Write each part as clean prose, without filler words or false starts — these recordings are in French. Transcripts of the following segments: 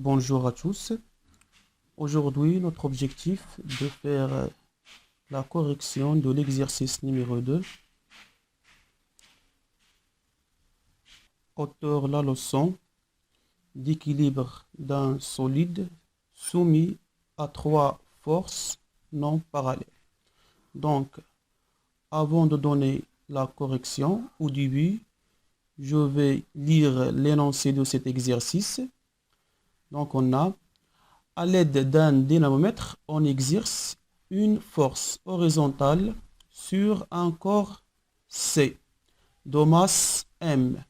Bonjour à tous. Aujourd'hui, notre objectif est de faire la correction de l'exercice numéro 2. Auteur la leçon d'équilibre d'un solide soumis à trois forces non parallèles. Donc, avant de donner la correction, au début, je vais lire l'énoncé de cet exercice. Donc, on a: à l'aide d'un dynamomètre, on exerce une force horizontale sur un corps C de masse M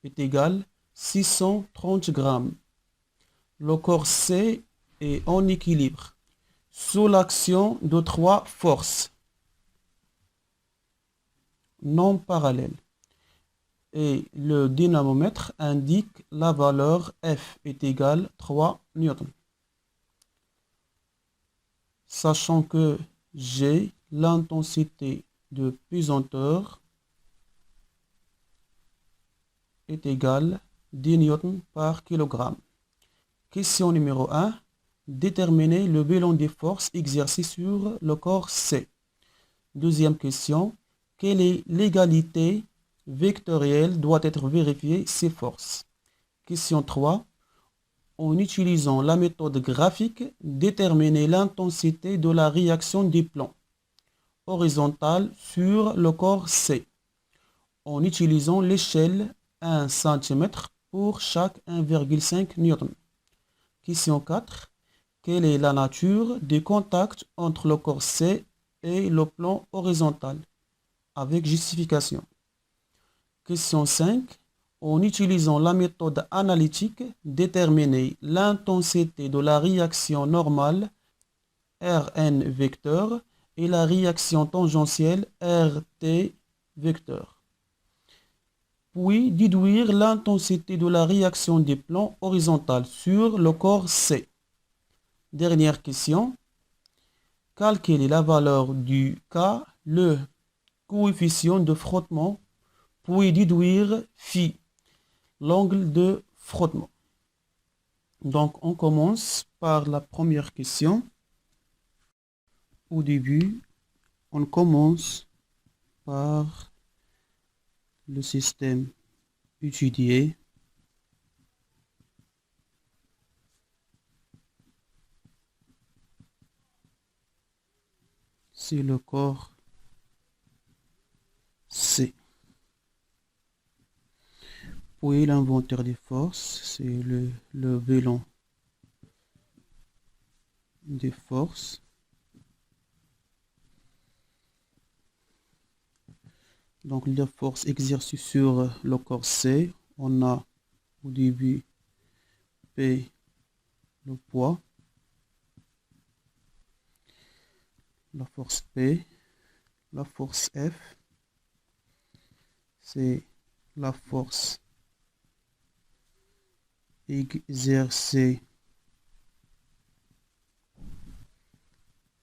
est égal 630 grammes. Le corps C est en équilibre sous l'action de trois forces non parallèles et le dynamomètre indique la valeur F est égale 3 newtons. Sachant que G, l'intensité de pesanteur, est égale 10 newtons par kilogramme. Question numéro 1. Déterminer le bilan des forces exercées sur le corps C. Deuxième question. Quelle est l'égalité vectorielle doit être vérifiée ces forces? Question 3. En utilisant la méthode graphique, déterminer l'intensité de la réaction des plans horizontales sur le corps C en utilisant l'échelle 1 cm pour chaque 1,5 newton. Question 4. Quelle est la nature des contacts entre le corps C et le plan horizontal? Avec justification. Question 5. En utilisant la méthode analytique, déterminer l'intensité de la réaction normale Rn vecteur et la réaction tangentielle Rt vecteur. Puis déduire l'intensité de la réaction des plans horizontaux sur le corps C. Dernière question. Calculer la valeur du K, le coefficient de frottement, puis déduire phi, l'angle de frottement. Donc, on commence par la première question. Au début, on commence par le système étudié. C'est le corps C. Puis l'inventaire des forces, c'est le bilan des forces. Donc les forces exercées sur le corps C, on a au début P, le poids, la force P, la force F, c'est la force exercée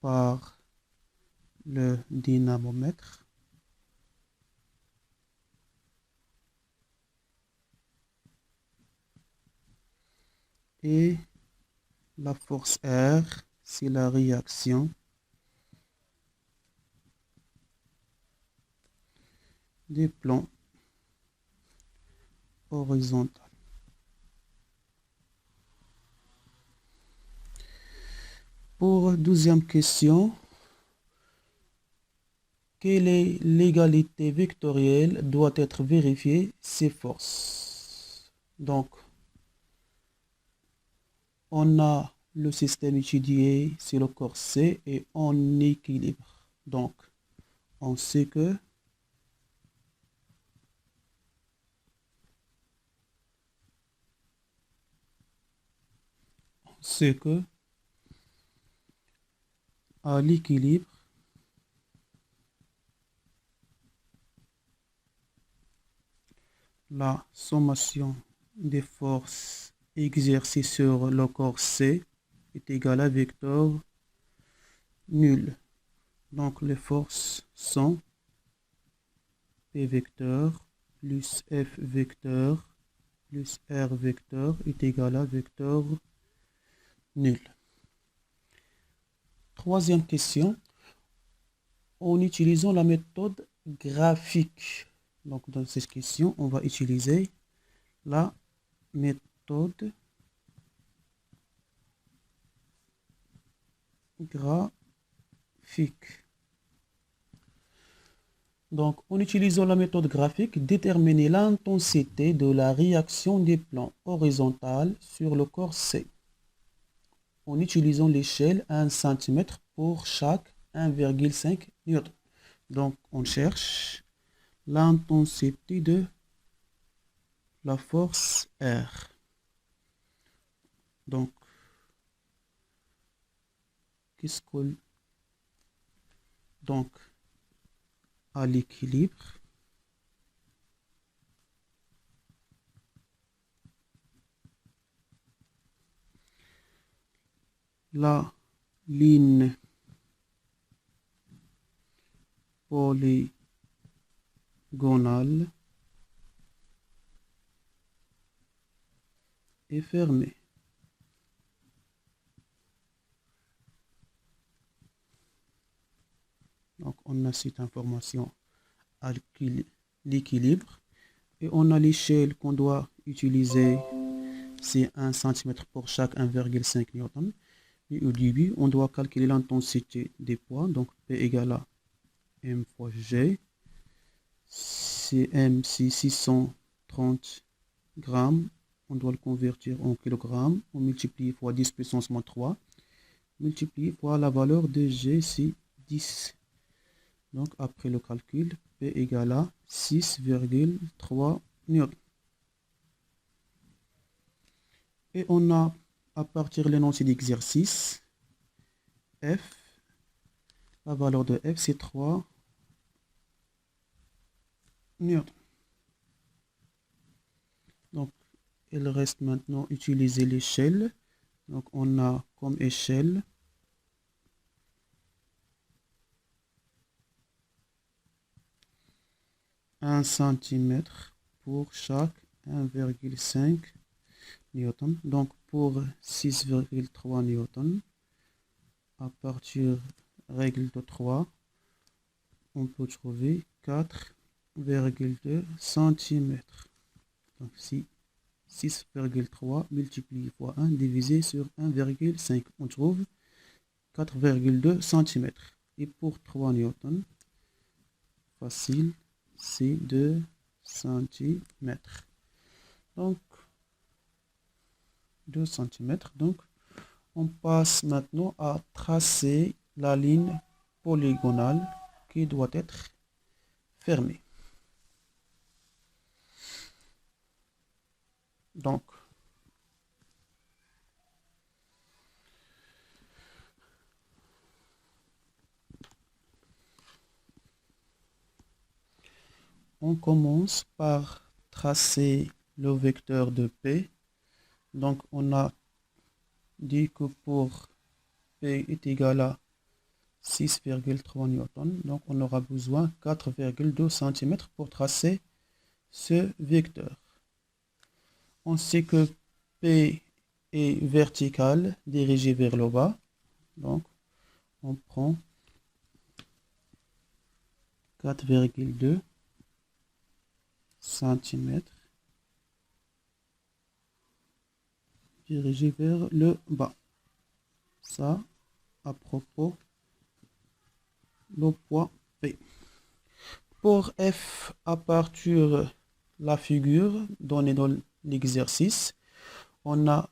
par le dynamomètre. Et la force R, c'est la réaction des plans horizontaux. Pour deuxième question, quelle est l'égalité vectorielle doit être vérifiée ces forces? Donc, on a le système étudié, c'est le corps C et en équilibre. Donc, on sait que à l'équilibre, la sommation des forces exercées sur le corps C est égale à vecteur nul. Donc les forces sont P vecteur plus F vecteur plus R vecteur est égal à vecteur nul. Troisième question, en utilisant la méthode graphique. Donc, dans cette question, on va utiliser la méthode graphique. Donc, en utilisant la méthode graphique, déterminer l'intensité de la réaction des plans horizontales sur le corps C. En utilisant l'échelle 1 cm pour chaque 1,5 N. Donc, on cherche l'intensité de la force R. Donc, qu'est-ce qu'on... Donc, à l'équilibre, la ligne polygonale est fermée. Donc, on a cette information à l'équilibre et on a l'échelle qu'on doit utiliser, c'est 1 cm pour chaque 1,5 N. Et au début, on doit calculer l'intensité des poids, donc P égale à M fois G. M, c'est 630 grammes, on doit le convertir en kilogrammes, on multiplie fois 10 puissance moins 3, multiplié fois la valeur de G, c'est 10. Donc, après le calcul, P égale à 6,3 N. Et on a, à partir de l'énoncé d'exercice, F, la valeur de F, c'est 3 N. Donc, il reste maintenant utiliser l'échelle. Donc, on a comme échelle un centimètre pour chaque 1,5 Newton. Donc, pour 6,3 Newton, à partir règle de 3, on peut trouver 4,2 cm. Donc, si 6,3 multiplié fois 1 divisé sur 1,5, on trouve 4,2 cm. Et pour 3 Newton, facile, c'est 2 cm. Donc, 2 cm. Donc, on passe maintenant à tracer la ligne polygonale qui doit être fermée. Donc, on commence par tracer le vecteur de P. Donc, on a dit que pour P est égal à 6,3 Newton. Donc, on aura besoin 4,2 cm pour tracer ce vecteur. On sait que P est vertical, dirigé vers le bas. Donc, on prend 4,2 cm dirigé vers le bas. Ça, à propos le poids P. Pour F, à partir de la figure donnée dans l'exercice, on a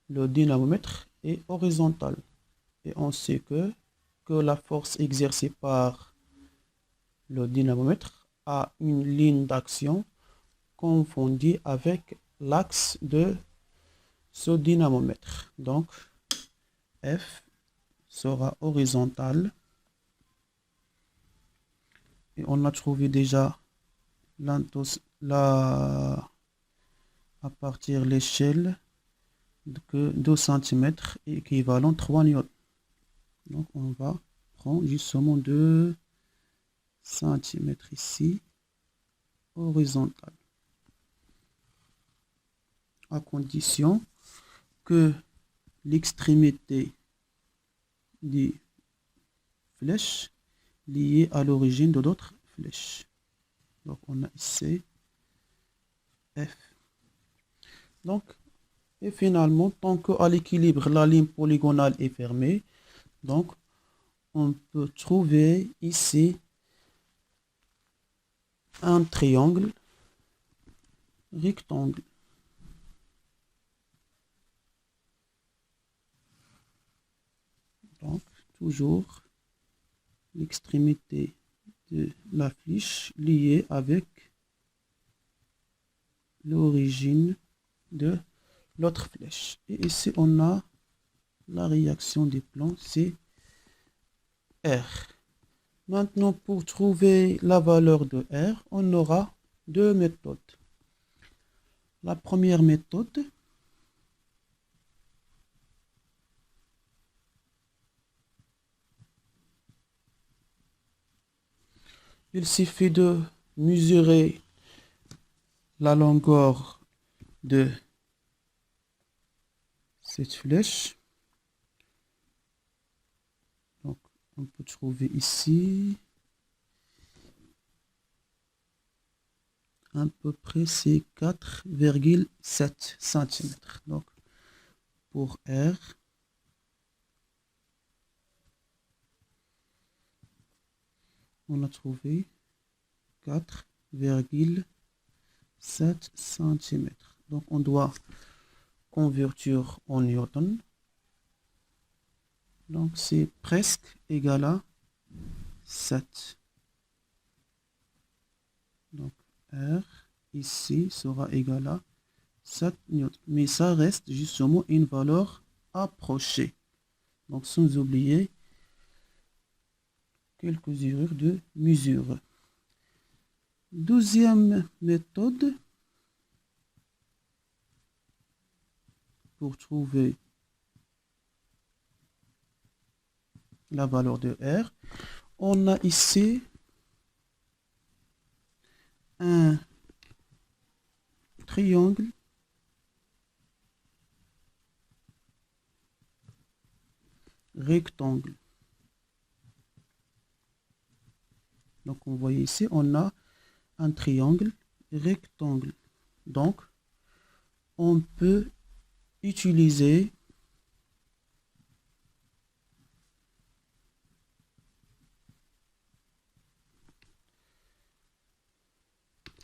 le dynamomètre est horizontal. Et on sait que la force exercée par le dynamomètre a une ligne d'action confondue avec l'axe de ce dynamomètre. Donc, F sera horizontal. Et on a trouvé déjà à partir de l'échelle que 2 cm est équivalent à 3 N. Donc, on va prendre justement 2 cm ici, horizontal. À condition que l'extrémité des flèches liées à l'origine de d'autres flèches. Donc on a ici F. Donc, et finalement, tant qu'à l'équilibre, la ligne polygonale est fermée, donc on peut trouver ici un triangle rectangle. Donc, toujours l'extrémité de la flèche liée avec l'origine de l'autre flèche. Et ici, on a la réaction des plans, c'est R. Maintenant, pour trouver la valeur de R, on aura deux méthodes. La première méthode, il suffit de mesurer la longueur de cette flèche. Donc, on peut trouver ici à peu près c'est 4,7 cm. Donc, pour R, on a trouvé 4,7 cm. Donc, on doit convertir en newton. Donc, c'est presque égal à 7. Donc, R ici sera égal à 7 newtons. Mais ça reste justement une valeur approchée. Donc, sans oublier quelques erreurs de mesure. Deuxième méthode pour trouver la valeur de R. On a ici un triangle rectangle. Donc, on voit ici, on a un triangle rectangle. Donc, on peut utiliser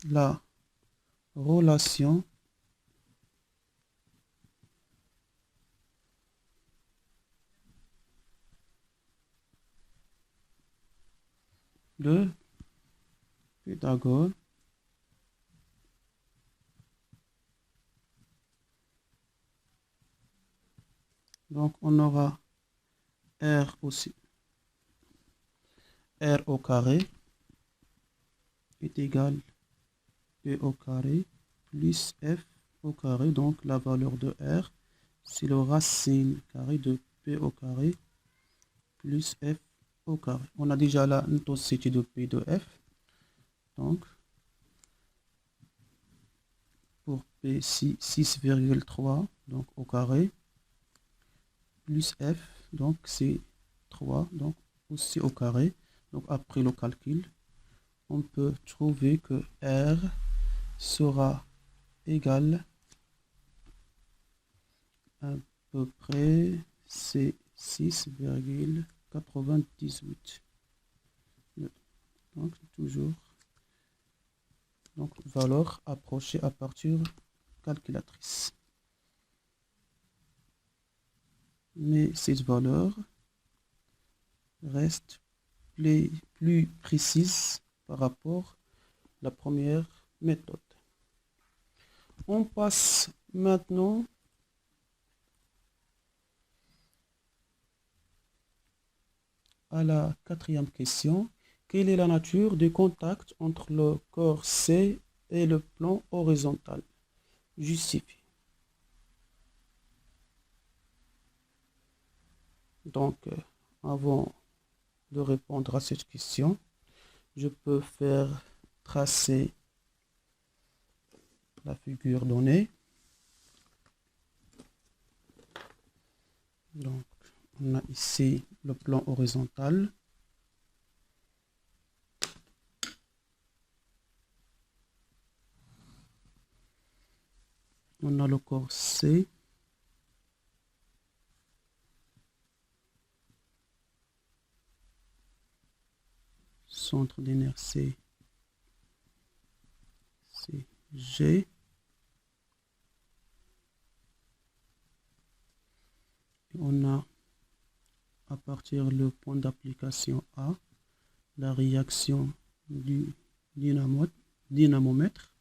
la relation de Pythagore donc on aura R aussi R au carré est égal P au carré plus F au carré. Donc la valeur de R c'est le racine carré de P au carré plus F au carré. On a déjà la intensité de P de F. Donc pour P 6,3 donc au carré plus F donc c'est 3 donc aussi au carré. Donc après le calcul on peut trouver que R sera égal à peu près c'est 6,98. Donc toujours donc valeur approchée à partir calculatrice. Mais cette valeur reste plus précise par rapport à la première méthode. On passe maintenant à la quatrième question. Quelle est la nature du contact entre le corps C et le plan horizontal? Justifie. Donc, avant de répondre à cette question, je peux faire tracer la figure donnée. Donc, on a ici le plan horizontal. On a le corps C. Centre d'inertie c'est G. Et on a à partir le point d'application A, la réaction du dynamomètre.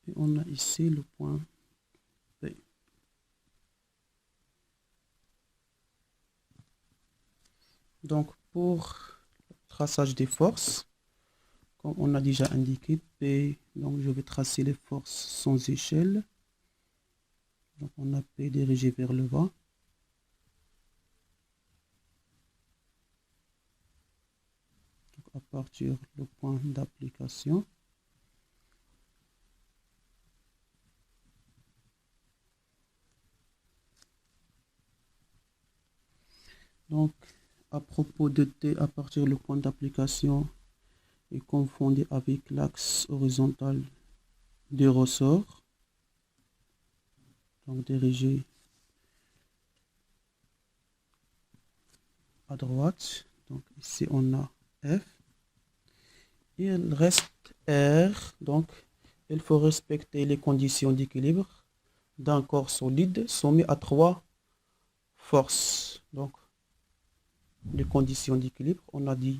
Et on a ici le point B. Donc, pour le traçage des forces, comme on a déjà indiqué, P, donc je vais tracer les forces sans échelle. Donc, on a P dirigé vers le bas. Donc, à partir du point d'application. Donc, à propos de T, à partir du point d'application est confondu avec l'axe horizontal des ressorts. Donc, dirigé à droite. Donc, ici, on a F. Et il reste R. Donc, il faut respecter les conditions d'équilibre d'un corps solide soumis à 3 forces. Donc, les conditions d'équilibre, on a dit,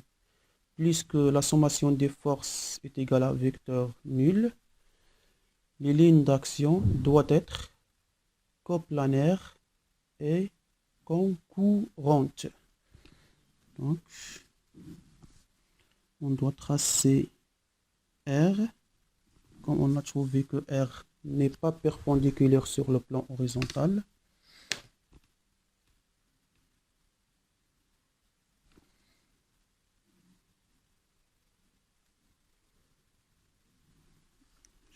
puisque la sommation des forces est égale à vecteur nul, les lignes d'action doivent être coplanaires et concurrentes. Donc, on doit tracer R, comme on a trouvé que R n'est pas perpendiculaire sur le plan horizontal.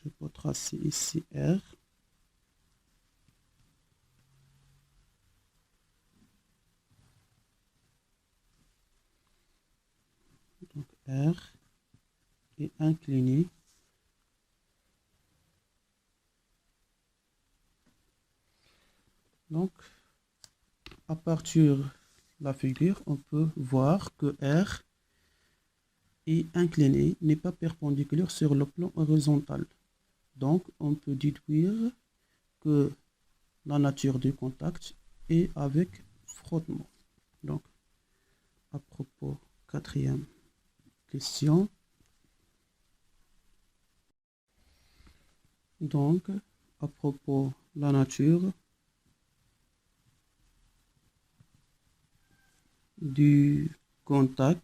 Je peux tracer ici R. Donc R est incliné. Donc, à partir de la figure, on peut voir que R est incliné, n'est pas perpendiculaire sur le plan horizontal. Donc, on peut déduire que la nature du contact est avec frottement. Donc, à propos, quatrième question. Donc, à propos de la nature du contact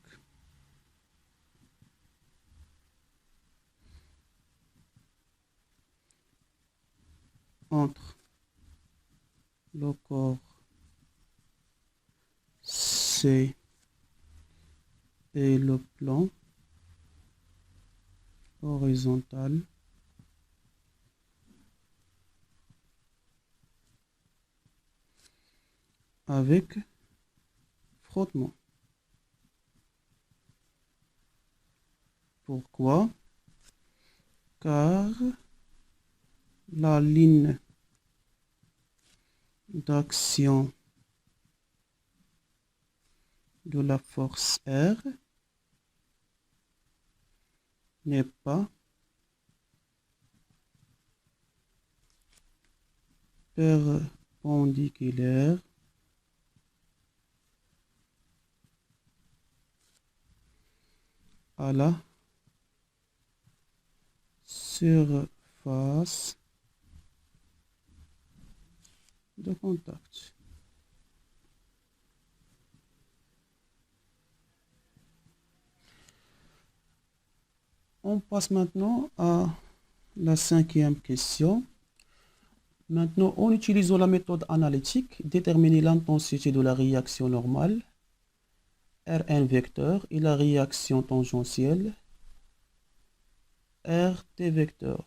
entre le corps C et le plan horizontal, avec frottement. Pourquoi? Car la ligne d'action de la force R n'est pas perpendiculaire à la surface de contact. On passe maintenant à la cinquième question. Maintenant, en utilisant la méthode analytique, déterminer l'intensité de la réaction normale, Rn vecteur, et la réaction tangentielle, RT vecteur,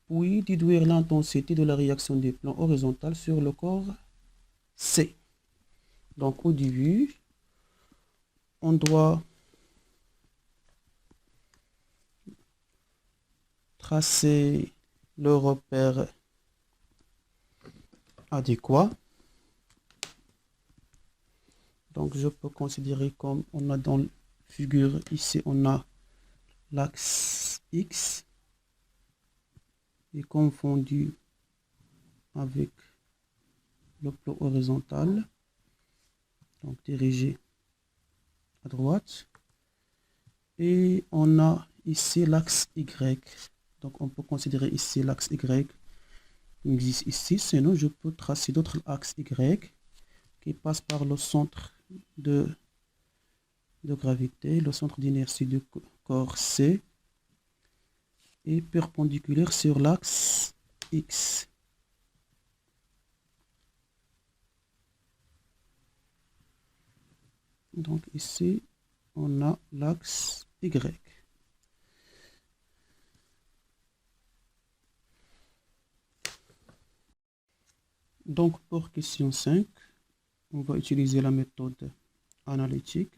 puis déduire l'intensité de la réaction des plans horizontaux sur le corps C. Donc au début, on doit tracer le repère adéquat. Donc je peux considérer comme on a dans la figure ici, on a l'axe X est confondu avec le plan horizontal, donc dirigé à droite, et on a ici l'axe Y. Donc on peut considérer ici l'axe Y qui existe ici, sinon je peux tracer d'autres axes Y qui passent par le centre de gravité, le centre d'inertie du corps C, et perpendiculaire sur l'axe X. Donc ici, on a l'axe Y. Donc pour question 5, on va utiliser la méthode analytique.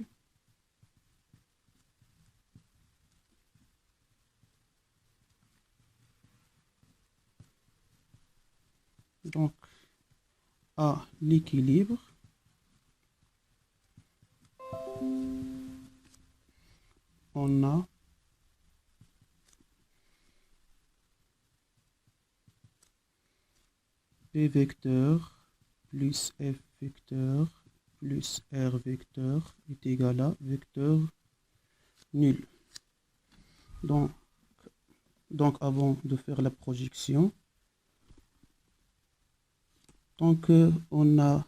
Donc à l'équilibre, on a P vecteur plus F vecteur plus R vecteur est égal à vecteur nul. Donc avant de faire la projection, tant qu'on a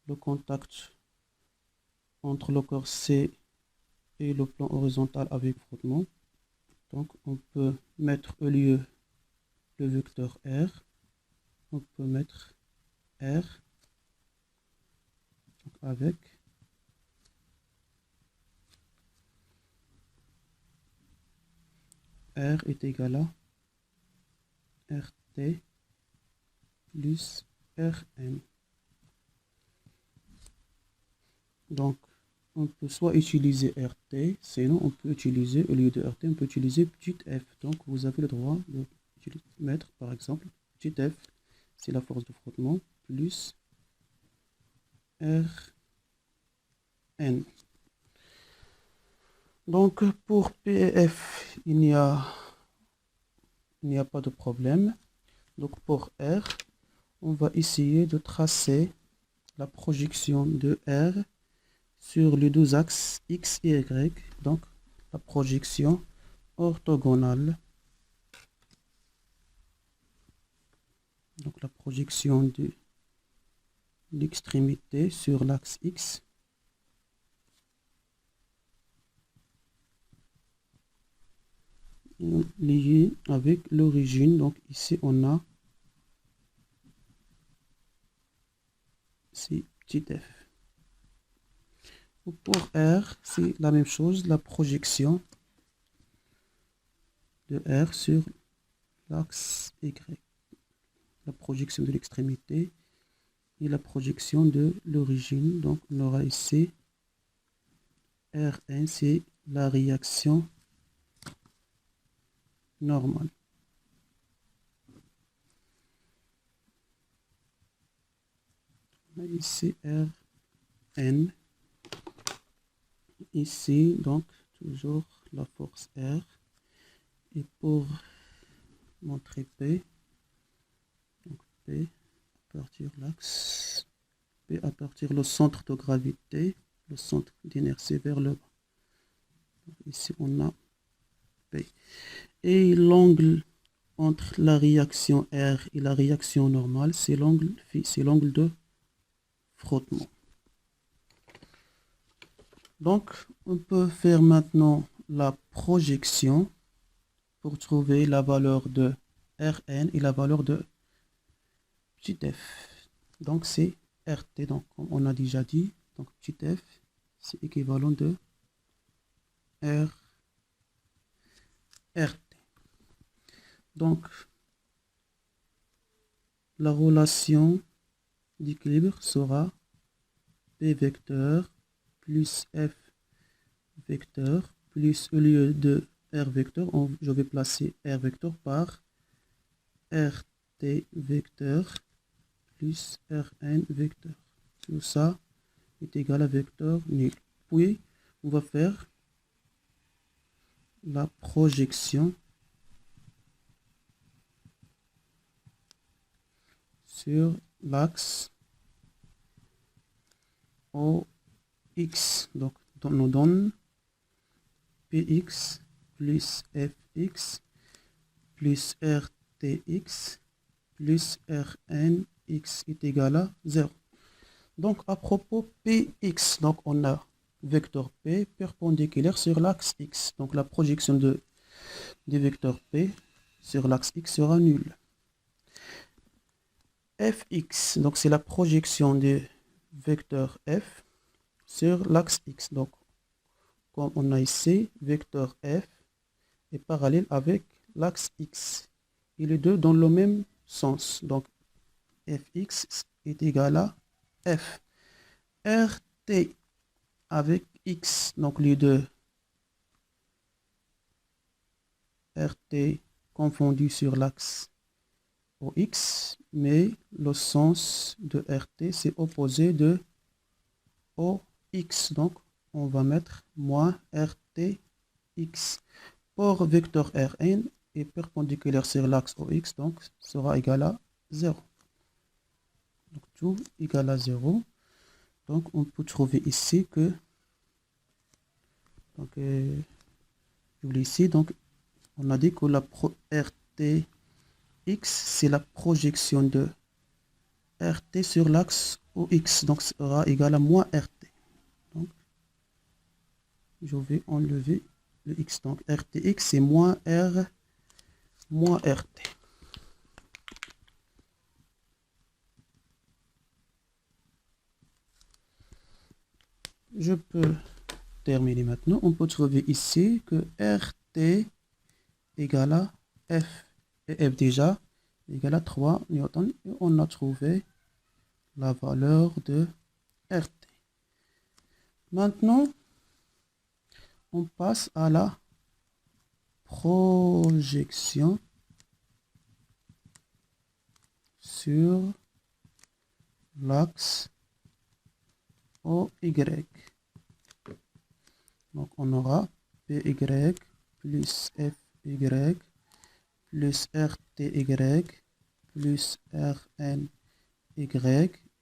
le contact entre le corps C et le plan horizontal avec frottement, donc on peut mettre au lieu le vecteur R, on peut mettre R donc avec R est égal à RT plus Rn. Donc on peut soit utiliser RT, sinon on peut utiliser, au lieu de RT, on peut utiliser petit f. Donc vous avez le droit de mettre par exemple petit f, c'est la force de frottement, plus Rn. Donc pour P et F, il n'y a pas de problème. Donc pour R, on va essayer de tracer la projection de R sur les deux axes X et Y, donc la projection orthogonale. Donc la projection de l'extrémité sur l'axe X lié avec l'origine. Donc ici on a c'est petit f. Pour R, c'est la même chose, la projection de R sur l'axe Y. La projection de l'extrémité et la projection de l'origine. Donc on aura ici Rn, c'est la réaction normale. Ici Rn. Ici, donc, toujours la force R. Et pour montrer P, donc P à partir de l'axe, P à partir le centre de gravité, le centre d'inertie vers le bas. Donc ici, on a P. Et l'angle entre la réaction R et la réaction normale, c'est l'angle de frottement. Donc, on peut faire maintenant la projection pour trouver la valeur de Rn et la valeur de petit f. Donc, c'est RT. Donc, comme on a déjà dit, donc petit f, c'est équivalent de RT. Donc, la relation d'équilibre sera P vecteur plus F vecteur plus, au lieu de R vecteur, je vais placer R vecteur par RT vecteur plus Rn vecteur. Tout ça est égal à vecteur nul. Puis, on va faire la projection sur l'axe OX. Donc, on nous donne Px plus Fx plus Rtx plus Rnx est égal à 0. Donc, à propos Px, donc on a vecteur P perpendiculaire sur l'axe X. Donc, la projection des vecteurs P sur l'axe X sera nulle. Fx, donc c'est la projection des vecteurs F sur l'axe X. Donc, comme on a ici, vecteur F est parallèle avec l'axe X. Et les deux dans le même sens. Donc, Fx est égal à F. Rt avec X, donc les deux Rt confondus sur l'axe OX, mais le sens de RT c'est opposé de OX. Donc, on va mettre moins RTX. Pour vecteur Rn est perpendiculaire sur l'axe OX, donc sera égal à 0. Donc, tout égal à 0. Donc, on peut trouver ici que, donc, ici, donc, on a dit que la RTX, c'est la projection de RT sur l'axe OX, donc sera égal à moins RT. Donc, je vais enlever le X. Donc, RTX, c'est moins R, moins RT. Je peux terminer maintenant. On peut trouver ici que RT égale à F. Et F déjà égale à 3 newtons. Et on a trouvé la valeur de RT. Maintenant, on passe à la projection sur l'axe OY. Donc, on aura PY plus FY plus RTY plus RNY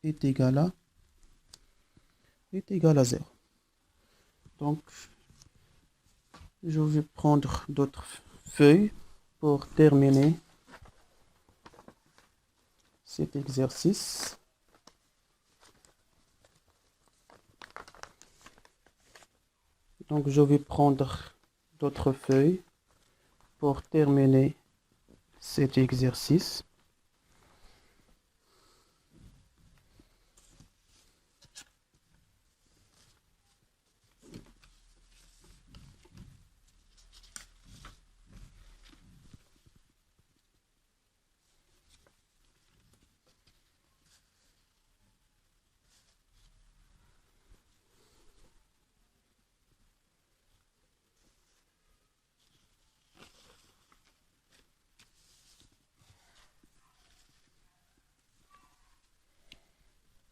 est égal à 0. Donc, je vais prendre d'autres feuilles pour terminer cet exercice. Donc, je vais prendre d'autres feuilles pour terminer cet exercice.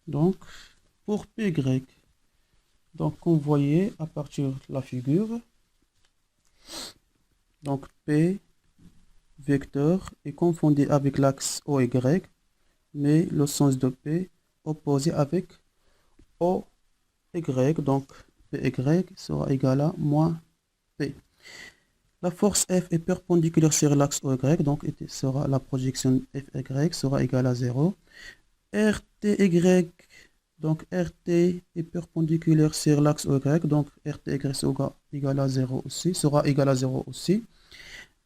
Donc, pour PY, donc on voyait à partir de la figure, donc P vecteur est confondu avec l'axe OY, mais le sens de P opposé avec OY, donc PY sera égal à moins P. La force F est perpendiculaire sur l'axe OY, donc sera la projection FY sera égale à 0. RTY, donc RT est perpendiculaire sur l'axe OY, donc RTY sera égal à 0 aussi, sera égal à 0 aussi.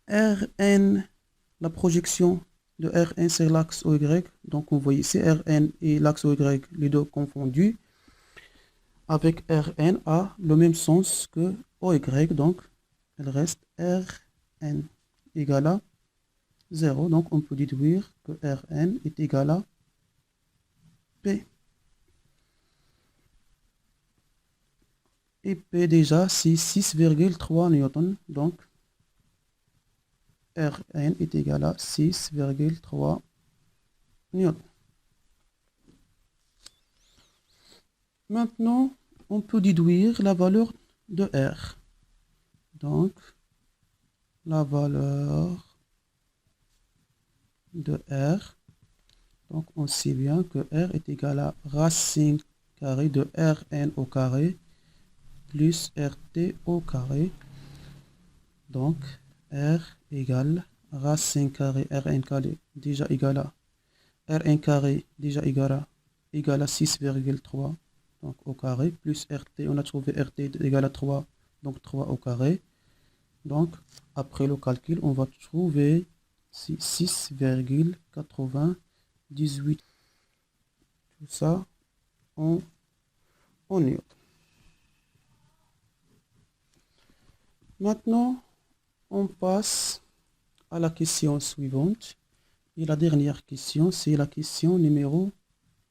Rn, la projection de Rn sur l'axe OY, donc on voit ici Rn et l'axe OY, les deux confondus, avec Rn a le même sens que OY, donc elle reste Rn égal à 0. Donc on peut déduire que Rn est égal à P. Et P déjà c'est 6,3 newtons. Donc Rn est égal à 6,3 newtons. Maintenant, on peut déduire la valeur de R. Donc, la valeur de R. Donc, on sait bien que R est égal à racine carrée de Rn au carré plus RT au carré. Donc, R égale racine carrée Rn carré déjà égal à Rn carré déjà égal à 6,3. Donc au carré, plus RT, on a trouvé RT égale à 3, donc 3 au carré. Donc, après le calcul, on va trouver 6,98. Tout ça en newton. Maintenant, on passe à la question suivante. Et la dernière question, c'est la question numéro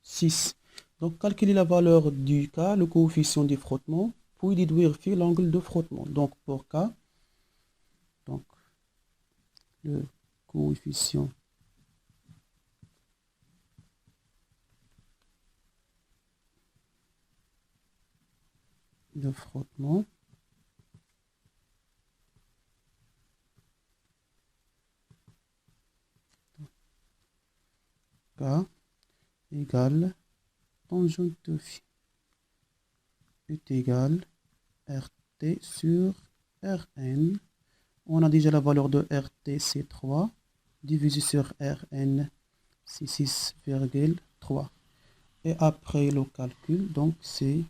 6. Donc, calculer la valeur du K, le coefficient de frottement, puis déduire phi l'angle de frottement. Donc, pour K, donc, le coefficient de frottement, K égale tangente de phi est égal RT sur Rn. On a déjà la valeur de RT, c'est 3, divisé sur Rn, c'est 6,3. Et après le calcul, donc c'est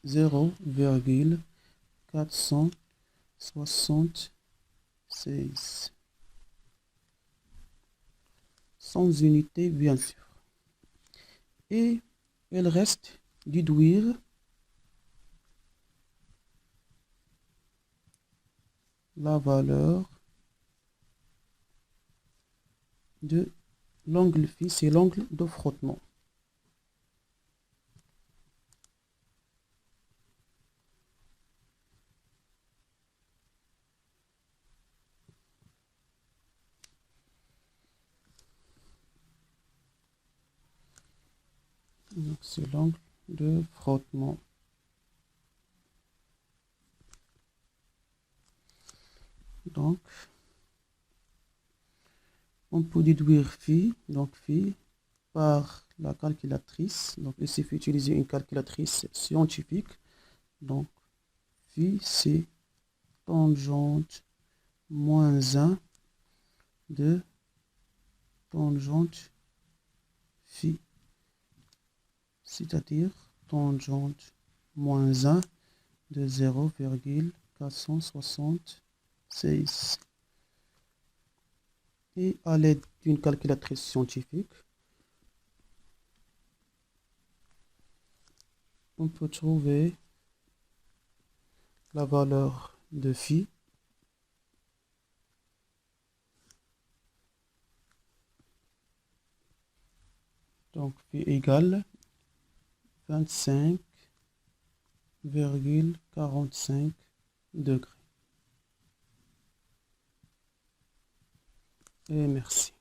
0,476. Sans unité, bien sûr. Et il reste déduire la valeur de l'angle phi, c'est l'angle de frottement. Donc c'est l'angle de frottement. Donc on peut déduire phi, donc phi par la calculatrice. Donc il suffit d'utiliser une calculatrice scientifique. Donc phi c'est tangente moins 1 de tangente phi, c'est-à-dire tangente moins 1 de 0,476. Et à l'aide d'une calculatrice scientifique, on peut trouver la valeur de phi. Donc phi égale 25,45 degrés. Et merci.